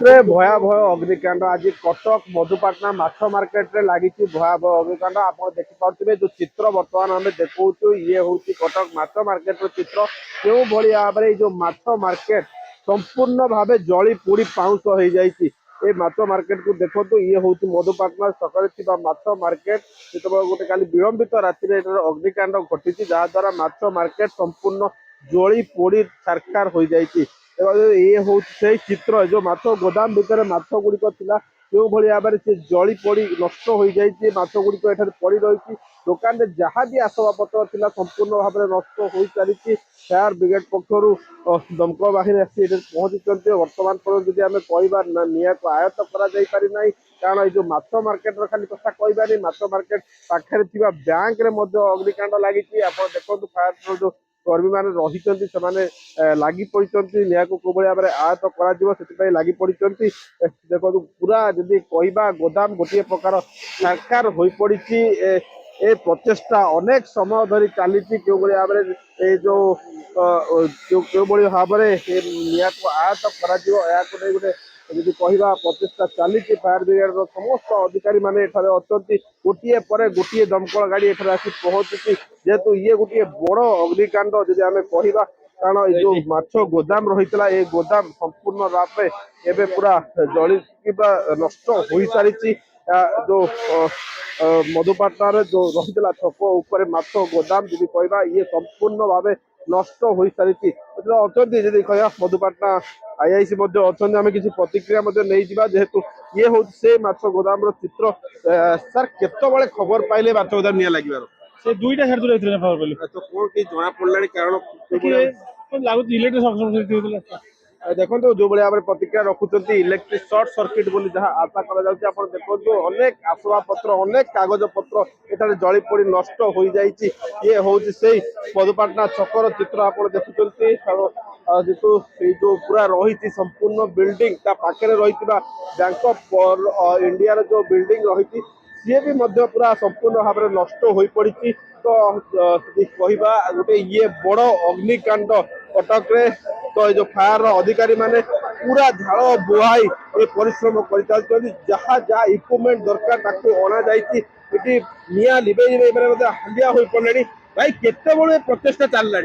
रे भयावह अग्निकांड आज कटक मधुपाटना माछ मार्केट रे लगी भयावह अग्निकांड आप देखिपे जो चित्र बर्तमान आम देखु ये हूँ कटक माछ मार्केट चित्र क्यों भाव में जो माछ मार्केट संपूर्ण भाव जली पोड़ी पाउंस हो जाती ए माछ मार्केट को देखो ये हूँ मधुपाटना छक माछ मार्केट जो गोटे काली विलंबित राति अग्निकांड घटी जहाद्वारा माछ मार्केट संपूर्ण जली पोड़ी छारखार हो जाती ये हूँ से चित्र जो माछ गोदाम भितर माछ गुड़िक था जो भाव में से जली पड़ी नष्ट हो जाए माछ गुड़िक एठार पड़ रही दुकान में जहाँ भी आसबाबपत्र था संपूर्ण भाव में नष्ट हो सारी फायर ब्रिगेड पक्ष दमकल बाहिनी आसी पहुंची बर्तमान पर्यटन जब आम कह निआ को आयत्त कर कारण ये माछ मार्केट खाली कथा कहबानी माछ मार्केट पाखे बैंक रे अग्निकांड लगी आप देखो फायर जो कर्मी मैंने रही लगी पड़ी निआ को भाव में आयत्त कर लगी पड़ी देखो पूरा जदि कहवा गोदाम गोटे प्रकार साकार हो पड़ी ए प्रचेषा अनेक समय धरी चली क्यों भाव में जो भाव में निआ को आयत्त कर गोटे जी कहवा प्रचेषा चली फायर ब्रिगेड समस्त अधिकारी मैंने अच्छा गोटे पर गोटे दमकल गाड़ी एठार आसी पहुंची जेहेतु ये गोटे बड़ अग्निकांड जदि आम कहवा कारण जो माछ गोदाम रही ये गोदाम संपूर्ण भाव एवं पूरा जली नष्ट हो सारी जो मधुपाटना जो रही छक उपर माछ गोदाम जी कहवा ये संपूर्ण भाव नष्ट हो सारी अच्छा जी कह मधुपाटना आईआईसी अच्छा आम किसी प्रतिक्रिया नहीं जेहेतु ये हूँ से माछ गोदाम चित्र सर केत खबर पाइले माछ गोदाम निआ लगे से दुईटा छाड़ दूर खबर पाइली तो कौन कि जना पड़ा कारण लगुच इलेक्ट्रिक देखो जो भाई भाव प्रतिक्रिया रखुंट इलेक्ट्रिक सर्ट सर्किट बोली जहाँ आशा कर देखो अनेक आसबाबपत्र अनेक कागज पत्र एठार जली पड़ी नष्ट हो जाती ये हूँ से मधुपाटना छकर चित्र आप देखुं जेतु जो पूरा रही संपूर्ण बिल्डिंग पाखे रही बैंक ऑफ इंडिया जो बिल्डिंग रही सी भी पूरा संपूर्ण भाव में नष्ट हो पड़ी तो कहवा गोटे ये बड़ अग्निकांड कटक रे तो जो फायर अधिकारी माने पूरा झाड़ बुहाई ये परिश्रम कर जहाँ जहाँ इक्विपमेंट दरकार अणा जाती निआ लिबे हालिया हो पड़े भाई केते बड़े प्रचेषा चलला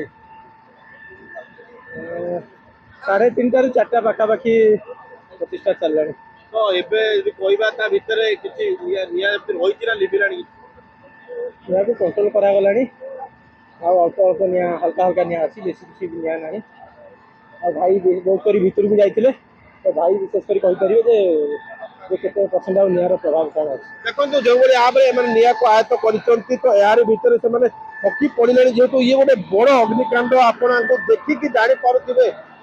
3:30 ରୁ 4ଟା ପାଖାପାଖି ପ୍ରତିଷ୍ଠା ଚାଲିଲାଣି तो एबे यदि कहबा ता भितर किछि निया रही ना लिबिलानी ନିଆଁକୁ କଣ୍ଟ୍ରୋଲ କରାଗଲାଣି ଆଉ ଅଳ୍ପ ଅଳ୍ପ ନିଆଁ ହଲକା ହଲକା ନିଆଁ ଅଛି ବେଶୀ କିଛି ନିଆଁ ନାହିଁ ଆଉ ଭାଇ ବହୁତ କରି ଭିତରକୁ ଯାଇଥିଲେ ତ ଭାଇ ବିଶେଷ କରି କହିପାରିବେ ଯେ କେତେ ପରସେଣ୍ଟ ଆଉ ନିଆଁର ପ୍ରଭାବ କ'ଣ ଅଛି देखो जो भाई निआ को आयत्त कर तो यार भितर से थकी पड़े जेहेतु ये गोटे बड़ अग्निकांड आपको देखिकी जापे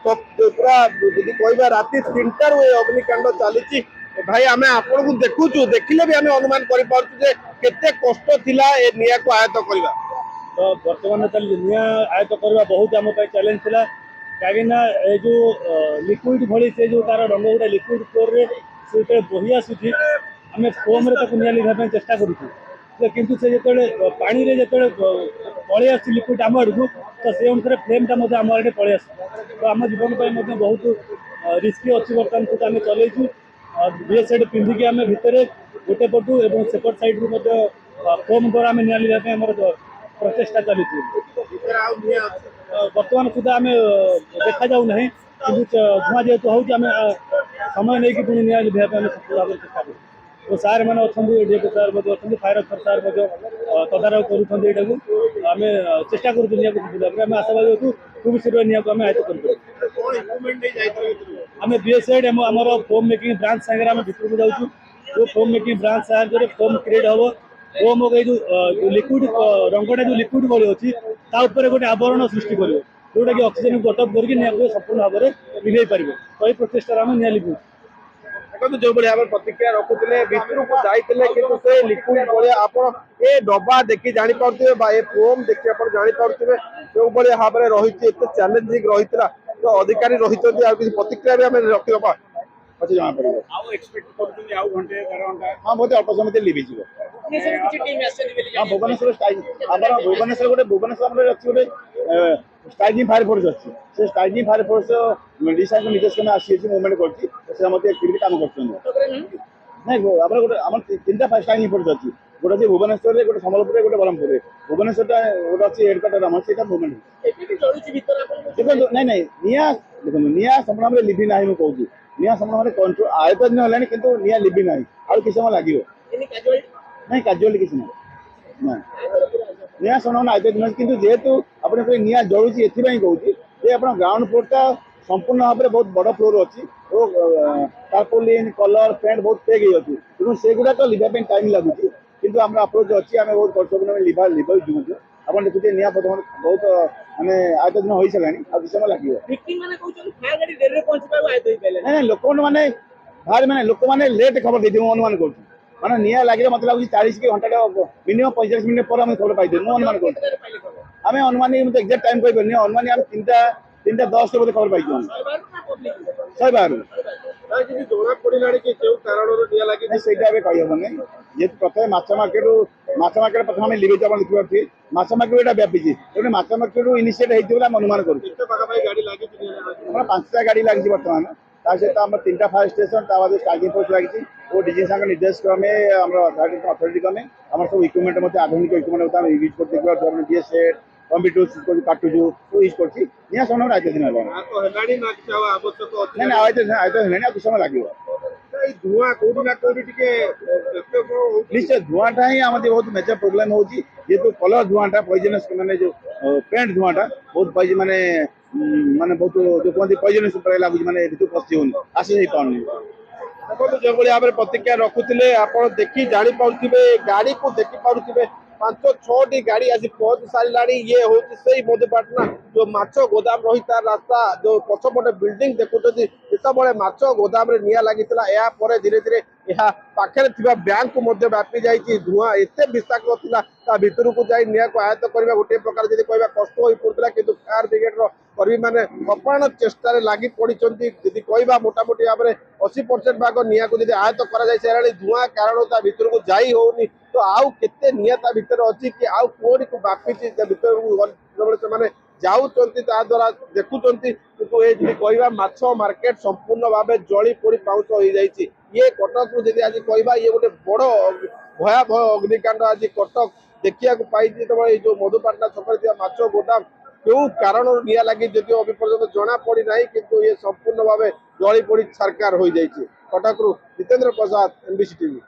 पूरा जी कह राति 3टार अग्निकांड चली भाई आम आपन को देखु देखिले भी आम अनुमान करते कष्ट थिला ए निआ को आयत्त करवा तो बर्तमान चलिए निआं आयत्त करवा बहुत आम चैलेंज थिला कहीं जो लिक्विड भली से जो तार रंग गुड़ा लिक्विड फ्लोर रे से बही आसूची आम फोम निआं लिखा चेष्टा करूँ किंतु से जो पानी रे जो पलि आस लिक्विड आम आड़क तो से अनुसार फ्लेमटा आम आड़े पलि आस तो आम जीवन बहुत रिस्की अच्छी बर्तमान सुध आम चलू बीएसएड पिंधिकी आम भितर गोटे पटू और सेपट साइड रू फोम द्वारा आम निआं लिखा प्रचेषा चली बर्तमान सुधा आम देखा जाऊ ना कि धूआ जेहेतु हो समय नहीं कि पुणी निआं लिभा सफल भाव चेष्टा करूँ तो सार मैंने अच्छा डीएपी सार अच्छा फायर अफसर सार तदारख करूँ आम चेष्टा करूँ निआं को आम आशावादी अच्छू खूब शीघ्र निआं को आम आयत्त कर आम बीएसएड आमर फोम मेकिंग ब्रांच सागर आम भितर को जाऊँ जो फोम मेकिंग ब्रांच साहाଯ୍य फोम क्रिएट हम फोम जो लिक्विड रंगटा जो लिक्विड भली अच्छी गोटे आवरण सृष्टि कर जोटा कि ऑक्सीजन को गटअप करके निआं को संपूर्ण भाव में लिभे पार तो ये प्रचेषा आम निआं लिभू जो भाई प्रतिक्रिया रखुले भितर को जाते कि से लिक्विड भाया आप ये डब्बा देखी जापे फोम देखिए आप जापे जो भाव में रही चैलेंजिंग रही तो अधिकारी रही किसी प्रतिक्रिया भी आम रखा पछे जमा पड़ो आउ एक्सपेक्ट करछन आउ घंटे 12 घंटा हाँ बहुत अल्प समय लिभि जीव भुवनेश्वर किछि टीम आछन बेली हाँ भुवनेश्वर स्टाइल आमर भुवनेश्वर गोटे भुवनेश्वर अच्छी गोटे स्ट्राइकिंग फायर फोर्स अच्छी से स्ट्राइकिंग फायर फोर्स डिशा निर्देशक आसी मुवमेंट कर मत एक्टिविटी काम कर नहीं आम गोटे आम तीन टा स्ट्राइकिंग फोर्स अच्छी गोटे अच्छी भुवनेश्वर गोटे सम्बलपुर गोटे ब्रह्मपुर भुवनेश्वर गोटे अच्छी हेडक्वार्टर आम से मुवमेंट एबी भी जळुची भीतर आपण देखो नहीं नहीं निया देखो निया संपूर्ण लिभि ना मुझे कहूँ निया संपूर्ण कंट्रोल आयतन है कि निया लिभि ना आउ किस समय लगे एनी कैजुअल नहीं काजुअली किसी ना निया संपूर्ण आयतन नहीं कि जेहेतु आपने निया जलुची एथपाई कहूँ जे आप ग्राउंड फ्लोरटा संपूर्ण भाव में बहुत बड़ फ्लोर अच्छी टार्पोलिन कलर पेंट बहुत पेक अच्छी तेणु से गुड़ाक लिखा टाइम लगुच कि आम अप्रोच अच्छी आम बहुत कष्ट लिभा लिभा आप देखुए निया बर्तमान बहुत माने आयतन हो सारा आ किस समय लगे विक्टिम माने कहउछन फायर गाड़ी देर रे पहुंच पाबो आय देई पेले नहीं लोक मैंने बाहर मैंने लोक मैंने लेट खबर देती अनुमान कर माने निया लगे मत लगे 40 की घंटा मिनिमम 45 मिनट पर खबर पाई अनुमान कर आम अनुमान एक्जाक्ट टाइम कही अनुमान आम 3:10 बोधे खबर पाई 112 ଜଣା ପଡିଲାଣି କି କେଉଁ କାରଣରୁ ନିଆଁ ଲାଗିଛି ସେଇଟା ଏବେ କହିହେବନି ଯେହେତୁ ପ୍ରଥମେ ମାଛ ମାର୍କେଟ ପ୍ରଥମେ ଆମେ ଲିଭେଇଛୁ ଆପଣ ଦେଖିପାରୁଥିବେ ମାଛ ମାର୍କେଟ ଏଇଟା ବ୍ୟାପିଛି ତେଣୁ ମାଛ ମାର୍କେଟରୁ ଇନିସିଏଟ୍ ହେଇଛି ବୋଲି ଆମେ ଅନୁମାନ କରୁଛୁ କେତେ ପାଖାପାଖି ଗାଡି ଲାଗିଛି ଆମର 5ଟା ଗାଡି ଲାଗିଛି ବର୍ତ୍ତମାନ ତା ସହିତ ଆମର 3ଟା ଫାୟାର ଷ୍ଟେସନ ତା ବାଦ ଷ୍ଟାର୍ଟିଂ ଫୋର୍ସ ଲାଗିଛି ଓ ଡିଜି ସାଙ୍ଗ ନିର୍ଦ୍ଦେଶ କ୍ରମେ ଆମର ଅଥରିଟି କ୍ରମେ ଆମର ସବୁ ଇକ୍ୟୁପମେଣ୍ଟ ମଧ୍ୟ ଆଧୁନିକ ଇକ୍ୟୁପମେଣ୍ଟ ମଧ୍ୟ ଆମେ ୟୁଜ୍ କରୁଛୁ ଦେଖିପାରୁଛୁ ଡିଏସଏଟ୍ କମ୍ପ୍ୟୁଟର କାଟୁଛୁ ସବୁ ୟୁଜ୍ କରୁଛି ନିହାତି ସମୟ ଆୟତ ଦିନ ହେଲାଣି ହେଲାଣି ନା କିଛି ଆଉ ଆବଶ୍ୟକ ଅଛି ନାଇଁ ଆୟତ ହେଲାଣି ଆଉ କିଛି ସମୟ ଲାଗିବ ଏଇ ଧୂଆଁ କୋଉଠି ନା କୋଉଠି ଟିକେ निश्चय धुआंटा ही आम बहुत मेजर प्रोब्लेम होची जेहेतु कलर धुआंटा पॉइजनस माने जो पेंट धुआंटा बहुत माने माने बहुत जो कहते पॉइजनस लगुच माने ऋतु पशि होनी आसी नहीं पानी देखो जो भाई भाव प्रतिक्रिया रखुले आप देखी जानी पारे गाड़ी को देखी पारे 5-6टी गाड़ी आज पहुंच सारा ये हूँ से मधुपाटना जो माछ गोदाम रही तार रास्ता जो पछपटे बिल्डिंग देखुं जिते माछ गोदाम निया लगी धीरे धीरे यह पाखे बैंक को व्यापी जाइए धूआं एत विषाक्त था भितर को जाए निया को आयत्त करने गोटे प्रकार जब कह कष्ट हो पड़ा कि फायर ब्रिगेड कर्मी मैंने अप्राण चेष्टा लगी पड़ी कह मोटामोटी भाव में 80% भाग निया को आयत्त कर धूआं कारण भितर को जाई होनी तो आउ केते निया ता भितर अच्छी कि आउ कोड़ी को व्यापी भितर से जाऊँच द्वारा देखुं किंतु ये कह माछ मार्केट संपूर्ण भाव जली पोड़ी पाउच हो जाइए ये कटक रु आज कह ये गोटे बड़ भयावह अग्निकांड आज कटक देखा पाई जो मधुपाटना छक माछ गोदाम क्यों कारण निया लगी जदिव अभी पर्यटन जना पड़ी ना किंतु ये संपूर्ण भाव जली पोड़ी छारकार हो जाइए कटक रु जितेंद्र प्रसाद एमबीसी टीवी।